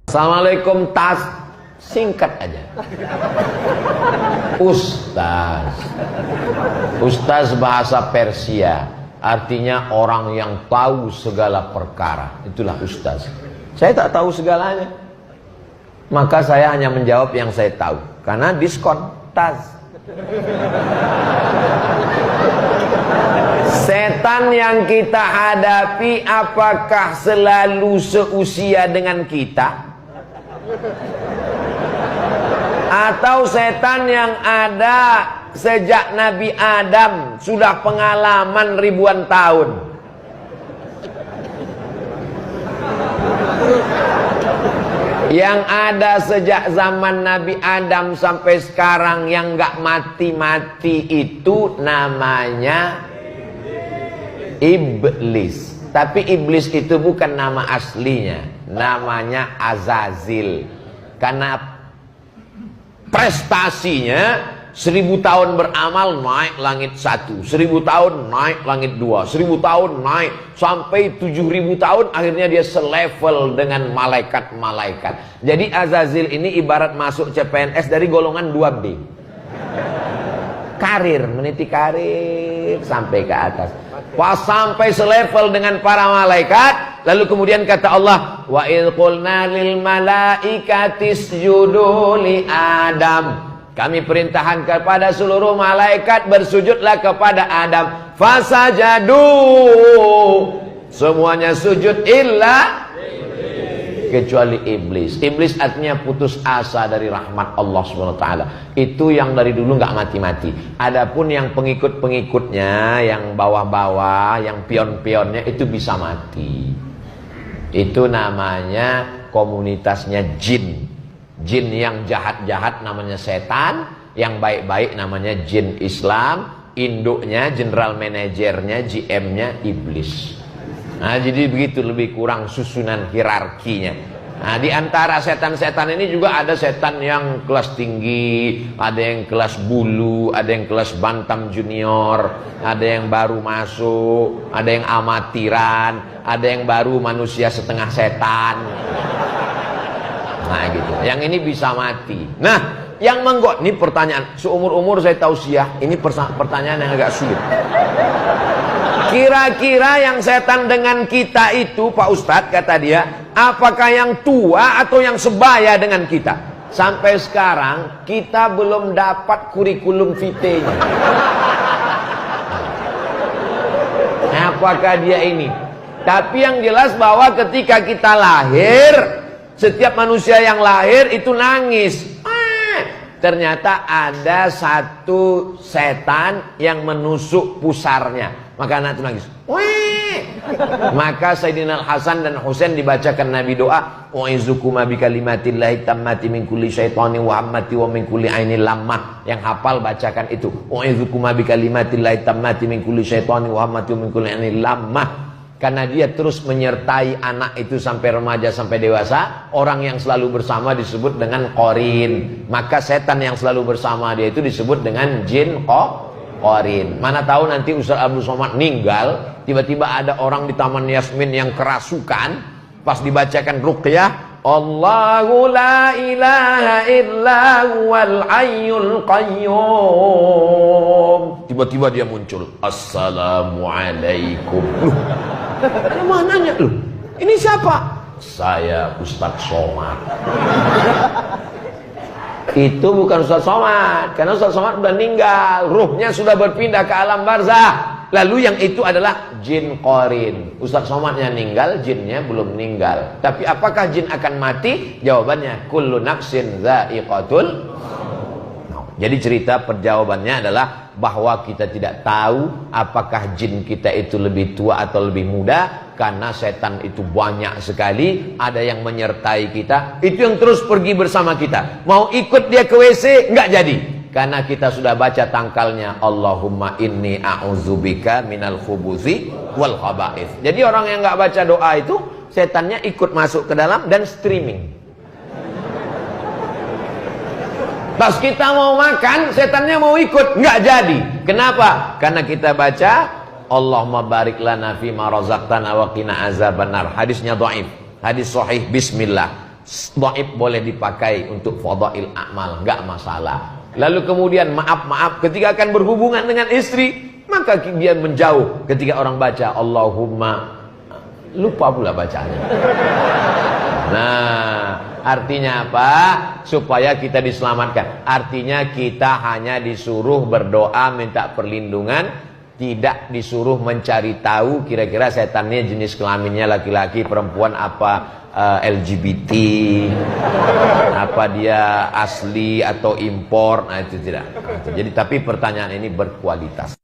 Assalamualaikum tas, singkat aja. Ustaz. Ustaz bahasa Persia, artinya orang yang tahu segala perkara. Itulah ustaz. Saya tak tahu segalanya, maka saya hanya menjawab yang saya tahu, karena diskon tas. Setan yang kita hadapi apakah selalu seusia dengan kita? Atau setan yang ada sejak Nabi Adam, sudah pengalaman ribuan tahun? Yang ada sejak zaman Nabi Adam sampai sekarang yang gak mati-mati itu namanya iblis. Tapi iblis itu bukan nama aslinya, namanya Azazil. Karena prestasinya 1000 tahun beramal naik langit 1, 1000 tahun naik langit 2, 1000 tahun naik sampai 7000 tahun, akhirnya dia selevel dengan malaikat-malaikat. Jadi Azazil ini ibarat masuk CPNS dari golongan 2B. Karir, meniti karir sampai ke atas. Pas sampai selevel dengan para malaikat, lalu kemudian kata Allah, wa idh qulna lil malaikati isjudu li Adam. Kami perintahkan kepada seluruh malaikat bersujudlah kepada Adam. Fasajadu, semuanya sujud illa kecuali iblis. Iblis artinya putus asa dari rahmat Allah SWT. Itu yang dari dulu nggak mati-mati. Adapun yang pengikut-pengikutnya, yang bawah-bawah, yang pion-pionnya itu bisa mati. Itu namanya komunitasnya jin. Jin yang jahat-jahat namanya setan, yang baik-baik namanya jin Islam. Induknya, general manajernya, GM-nya iblis. Nah, jadi begitu lebih kurang susunan hierarkinya. Nah, di antara setan-setan ini juga ada setan yang kelas tinggi, ada yang kelas bulu, ada yang kelas bantam junior, ada yang baru masuk, ada yang amatiran, ada yang baru manusia setengah setan. Nah, gitu. Yang ini bisa mati. Nah, yang menggot, ini pertanyaan seumur-umur saya tausiah, ini pertanyaan yang agak sulit. Kira-kira yang setan dengan kita itu, Pak Ustadz, kata dia, apakah yang tua atau yang sebaya dengan kita? Sampai sekarang kita belum dapat kurikulum vitae-nya. Apakah dia ini? Tapi yang jelas bahwa ketika kita lahir, setiap manusia yang lahir itu nangis. Ternyata ada satu setan yang menusuk pusarnya, maka anak itu nangis. Maka Sayyidina Hasan dan Husain dibacakan Nabi doa, u'izukuma bikalimatillahi tammati min kulli syaitanin wa hammati wa min kulli ainil lammah. Yang hafal bacakan itu, u'izukuma bikalimatillahi tammati min kulli syaitanin wa hammati wa min kulli ainil lammah. Karena dia terus menyertai anak itu sampai remaja, sampai dewasa. Orang yang selalu bersama disebut dengan qarin. Maka setan yang selalu bersama dia itu disebut dengan jin qarin. Mana tahu nanti Ustaz Abdul Somad meninggal, tiba-tiba ada orang di Taman Yasmin yang kerasukan, pas dibacakan ruqyah, Allahu la ilaha illa huwal hayyul qayyum. Tiba-tiba dia muncul, Assalamualaikum. Ada mananya lu? Ini siapa? Saya Ustaz Somad. Itu bukan Ustaz Somad, karena Ustaz Somad sudah meninggal, ruhnya sudah berpindah ke alam barzah. Lalu yang itu adalah jin qarin. Ustaz Somadnya meninggal, jinnya belum meninggal. Tapi apakah jin akan mati? Jawabannya kullu nafsin dha'iqatul. Jadi cerita perjawabannya adalah bahwa kita tidak tahu apakah jin kita itu lebih tua atau lebih muda, karena setan itu banyak sekali, ada yang menyertai kita, itu yang terus pergi bersama kita. Mau ikut dia ke WC nggak jadi, karena kita sudah baca tangkalnya, Allahumma inni a'udzubika minal khubuthi wal khaba'ith. Jadi orang yang nggak baca doa itu, setannya ikut masuk ke dalam dan streaming. Pas kita mau makan, setannya mau ikut, nggak jadi. Kenapa? Karena kita baca Allahumma barik lana fima razaqtana wa qina azabannar. Hadisnya dhaif. Hadis sahih bismillah. Dhaif boleh dipakai untuk fadail amal, enggak masalah. Lalu kemudian maaf ketika akan berhubungan dengan istri, maka dia menjauh ketika orang baca Allahumma, lupa pula bacanya. Nah, artinya apa? Supaya kita diselamatkan. Artinya kita hanya disuruh berdoa minta perlindungan, tidak disuruh mencari tahu kira-kira setannya jenis kelaminnya laki-laki, perempuan, apa LGBT, apa dia asli atau impor. Nah itu tidak. Jadi tapi pertanyaan ini berkualitas.